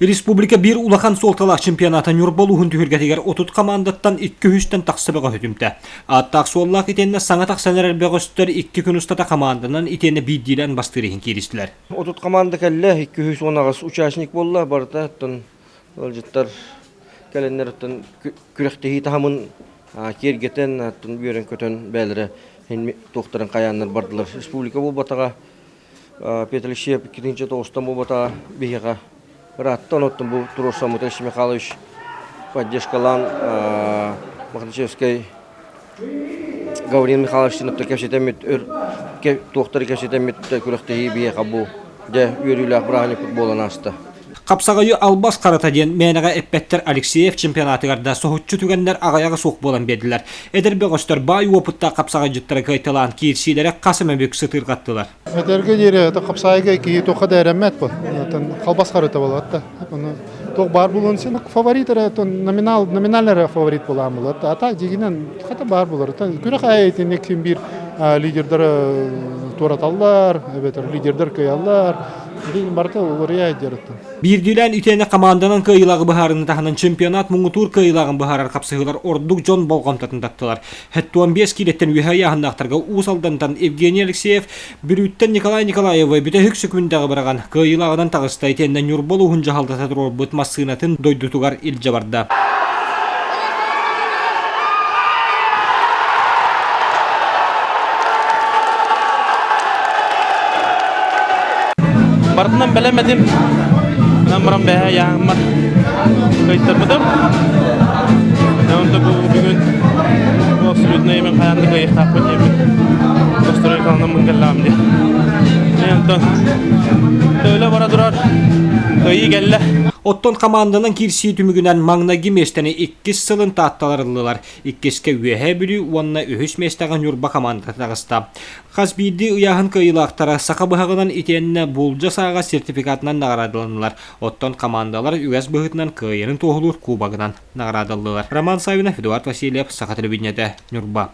Республика бир улахан суолталаах чемпионата Ньурба түһүргәтигер отут командаттан 2-3 тақсыбыға хөтүмтә. Ааттаах-суоллах итенне саңатақ сәнәрәр Бөғөстөр 2 күн устата команданан итенне Биирдиилээн бастыыр иһин кииристилэр. Отут команда кәлле 210 участник болла барда тон олжыттар кәленнәртен күрәхтеһи тахамын кергетен тон бүйрен көтөн бәлере тохтарын каяннар бардылар. Республика бу батага Петр Алексеев 2-нче тоғыстан бу батага бихига Раттан оттон бу Туроса Муталич Михайлович поддержкалан Махначевский Гаврин Михайлович тинопта кепсетемит тоқтары кепсетемит күрәхтеһи бихига бу де үйрүләк брани футболын асты. Хапсаҕайы албас карата ден менеге Петр Алексеев чемпионатыгарда соһутчу түгеннер агаяга сук болан бердилер. Эдер Бөғөстөр бай опытта Хапсаҕай жыттары кайталан киирсиилэрэ касымебек сытыргаттылар. Эдерге дире Хапсаҕайга ки тоха да эремет бу. Албас карата болот. Тог бар булун сен фавориттер номинальный фаворит болам болот. Ата дегенен хата бар булар. Күрәк айтын ким бир лидердер тораталлар, лидердер кыяллар. Биирдиилээн итене команданын кыйылагы быһаарыны таһанын чемпионат муңутуур кыйылагын быһаарар капсыһылар ордук жон болгомтатын тактылар. Хэттуан 5 килеттен Үөһээ яһыннактарга уусалдантан Евгений Алексеев Бирүттен Николай Николаевы бүтэ секундага бараган кыйылагынан тагыста итенне Ньурба жаһалдата турар бут массыынатын дойдутугар илже барда. Бартынан белемедим. Намрам бәһә яңмар. Кайтырмыдым. Онда бүгүн абсолютно эмен каянды кайыктап кетем. Бөғөстөр калган мыңгалам ди. Энтон төлө бара турар. Кайы келле. Оттон команданын кирсии түмүгүнөн маңнаги местени 2 сылын таатталарылылар. 2-ке Үөһээ Бүлүү уонна өһүс местаган Ньурба команда тагыста. Хасбиди ыяһын кыйылаактара саха быһагынан итенне булжа саага сертификатынан наградаланылар. Оттон командалар үгәс быһытынан кыйырын тоһулур кубагынан наградалылар. Роман Савинов, Эдуард Васильев, Саха телевидениеде, Ньурба.